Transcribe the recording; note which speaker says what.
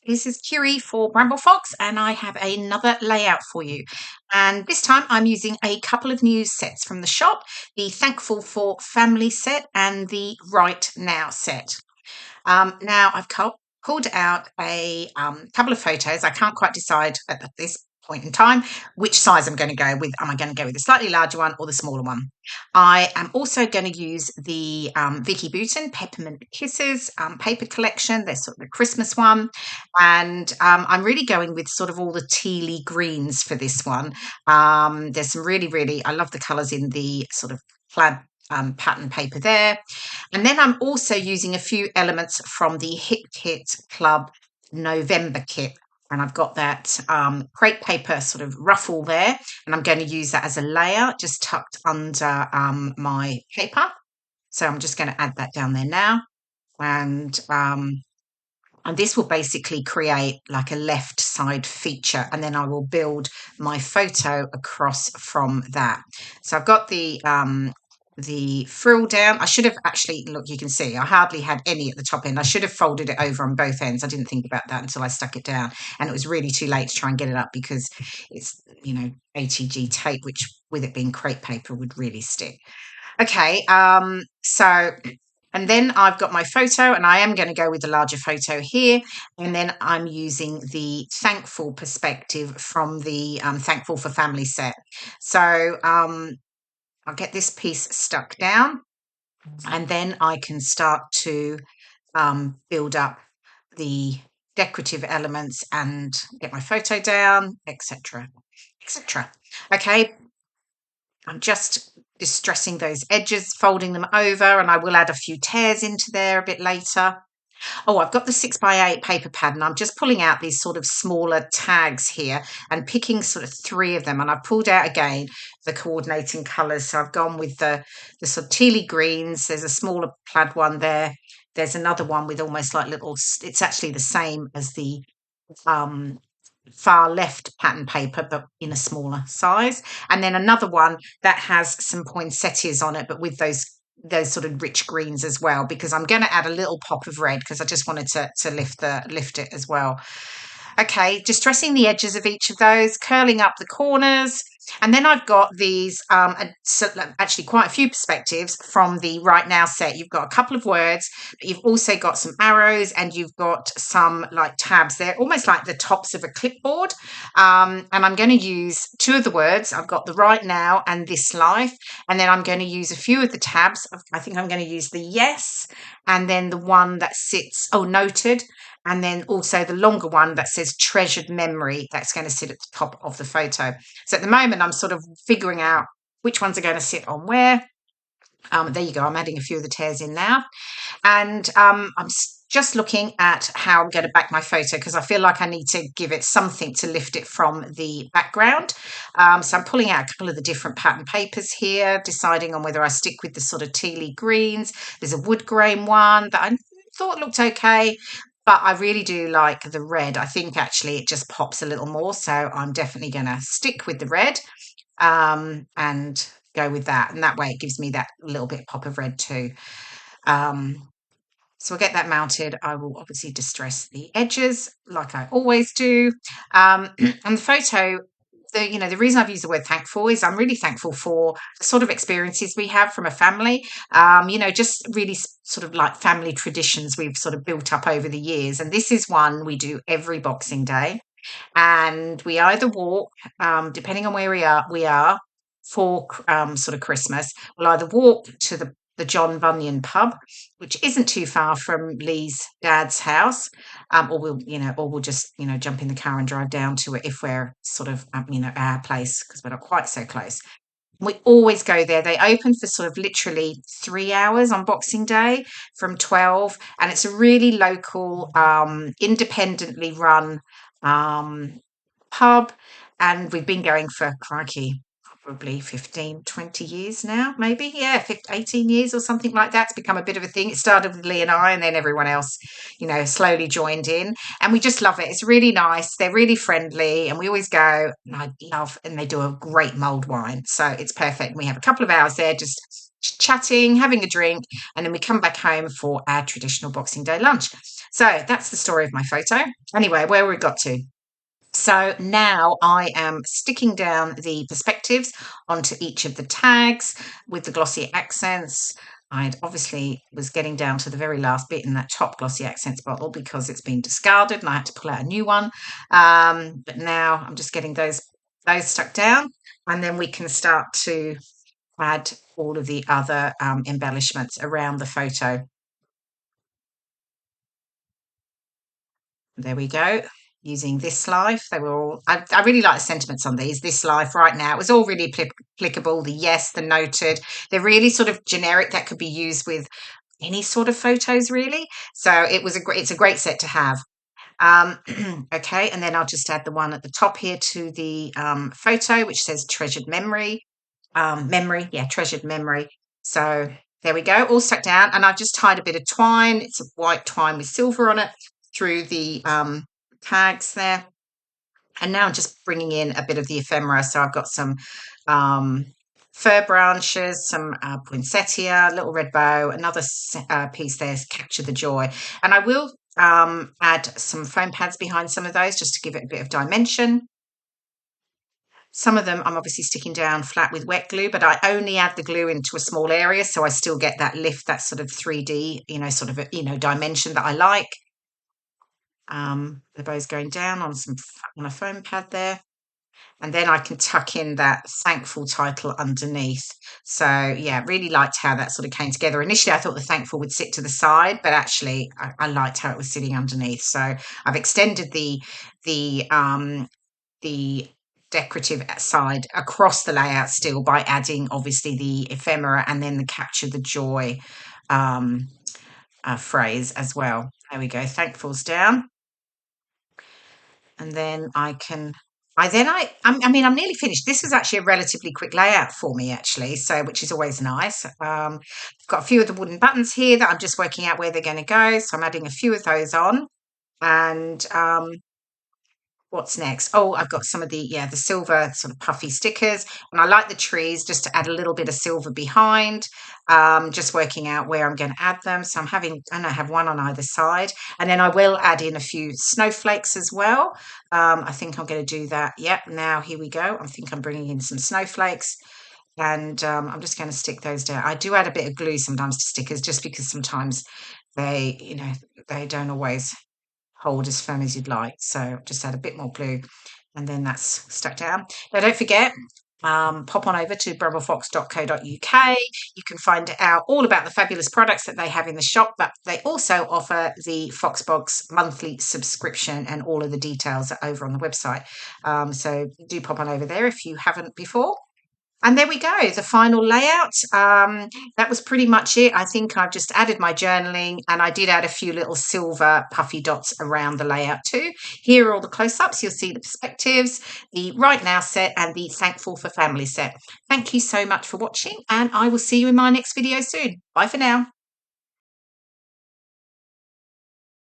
Speaker 1: This is Kirei for Bramble Fox, and I have another layout for you. And this time I'm using a couple of new sets from the shop, the Thankful for Family set and the Right Now set. Now I've pulled out a couple of photos. I can't quite decide at this point in time which size I'm going to go with. Am I going to go with the slightly larger one or the smaller one? I am also going to use the Vicki Boutin Peppermint Kisses paper collection. They're sort of the Christmas one. And I'm really going with sort of all the tealy greens for this one. There's some really, I love the colours in the sort of plaid pattern paper there. And then I'm also using a few elements from the Hip Kit Club November kit. And I've got that crepe paper sort of ruffle there. And I'm going to use that as a layer just tucked under my paper. So I'm just going to add that down there now. And this will basically create like a left side feature. And then I will build my photo across from that. So I've got the frill down. I should have actually, look, you can see I hardly had any at the top end. I should have folded it over on both ends. I didn't think about that until I stuck it down, and it was really too late to try and get it up because it's, ATG tape, which with it being crepe paper would really stick. Okay, and then I've got my photo, and I am going to go with the larger photo here. And then I'm using the Thankful perspective from the Thankful for Family set. So I'll get this piece stuck down, and then I can start to build up the decorative elements and get my photo down, etc., etc. Okay, I'm just distressing those edges, folding them over, and I will add a few tears into there a bit later. Oh, I've got the 6x8 paper pad, and I'm just pulling out these sort of smaller tags here and picking sort of 3 of them. And I've pulled out again the coordinating colours. So I've gone with the sort of tealy greens. There's a smaller plaid one there. There's another one with almost like it's actually the same as the um, far left pattern paper, but in a smaller size. And then another one that has some poinsettias on it, but with those sort of rich greens as well, because I'm going to add a little pop of red because I just wanted to lift it as well. Okay, distressing the edges of each of those, curling up the corners. And then I've got these, actually quite a few perspectives from the Right Now set. You've got a couple of words, but you've also got some arrows, and you've got some like tabs. They're almost like the tops of a clipboard. And I'm going to use 2 of the words. I've got the Right Now and This Life. And then I'm going to use a few of the tabs. I think I'm going to use the yes, and then the one that sits, noted. And then also the longer one that says treasured memory, that's going to sit at the top of the photo. So at the moment, I'm sort of figuring out which ones are going to sit on where. There you go. I'm adding a few of the tears in now. And I'm just looking at how I'm going to back my photo because I feel like I need to give it something to lift it from the background. So I'm pulling out a couple of the different pattern papers here, deciding on whether I stick with the sort of tealy greens. There's a wood grain one that I thought looked okay, but I really do like the red. I think actually it just pops a little more. So I'm definitely going to stick with the red and go with that. And that way it gives me that little bit pop of red too. So I'll get that mounted. I will obviously distress the edges like I always do. And the photo, the reason I've used the word thankful is I'm really thankful for the sort of experiences we have from a family. Just really sort of like family traditions we've sort of built up over the years. And this is one we do every Boxing Day. And we either walk, depending on where we are for sort of Christmas, we'll either walk to the John Bunyan pub, which isn't too far from Lee's dad's house, or we'll just jump in the car and drive down to it if we're sort of our place because we're not quite so close. We always go there. They open for sort of literally 3 hours on Boxing Day from 12, and it's a really local, independently run pub, and we've been going for crikey probably 15, 20 years now, maybe. Yeah, 15, 18 years or something like that. It's become a bit of a thing. It started with Lee and I, and then everyone else, slowly joined in. And we just love it. It's really nice. They're really friendly, and we always go, and I love, and they do a great mulled wine. So it's perfect. We have a couple of hours there just chatting, having a drink, and then we come back home for our traditional Boxing Day lunch. So that's the story of my photo. Anyway, where we got to. So now I am sticking down the perspectives onto each of the tags with the glossy accents. I obviously was getting down to the very last bit in that top glossy accents bottle because it's been discarded and I had to pull out a new one. But now I'm just getting those stuck down, and then we can start to add all of the other embellishments around the photo. There we go. Using This Life. They were all, I really like the sentiments on these. This Life, Right Now. It was all really applicable. The yes, the noted. They're really sort of generic that could be used with any sort of photos, really. So it's a great set to have. Okay, and then I'll just add the one at the top here to the photo, which says treasured memory. Treasured memory. So there we go, all stuck down. And I've just tied a bit of twine. It's a white twine with silver on it through the tags there. And now I'm just bringing in a bit of the ephemera. So I've got some fir branches, some poinsettia, little red bow, another piece there is Capture the Joy. And I will add some foam pads behind some of those just to give it a bit of dimension. Some of them I'm obviously sticking down flat with wet glue, but I only add the glue into a small area, so I still get that lift, that sort of 3D, dimension that I like. The bow's going down on a foam pad there. And then I can tuck in that thankful title underneath. So yeah, really liked how that sort of came together. Initially, I thought the thankful would sit to the side, but actually I liked how it was sitting underneath. So I've extended the decorative side across the layout still by adding obviously the ephemera and then the Capture the Joy phrase as well. There we go. Thankful's down. And then I'm nearly finished. This was actually a relatively quick layout for me, actually, so which is always nice. I've got a few of the wooden buttons here that I'm just working out where they're going to go, so I'm adding a few of those on. And what's next? Oh, I've got some of the silver sort of puffy stickers, and I like the trees just to add a little bit of silver behind. Just working out where I'm going to add them. So I have one on either side, and then I will add in a few snowflakes as well. I think I'm going to do that. Yep. Now here we go. I think I'm bringing in some snowflakes. And I'm just going to stick those down. I do add a bit of glue sometimes to stickers, just because sometimes they don't always hold as firm as you'd like. So just add a bit more glue, and then that's stuck down. Now don't forget, pop on over to bramblefox.co.uk. You can find out all about the fabulous products that they have in the shop, but they also offer the Foxbox monthly subscription, and all of the details are over on the website. So do pop on over there if you haven't before. And there we go, the final layout. That was pretty much it. I think I've just added my journaling, and I did add a few little silver puffy dots around the layout too. Here are all the close-ups. You'll see the perspectives, the Right Now set, and the Thankful for Family set. Thank you so much for watching, and I will see you in my next video soon. Bye for now.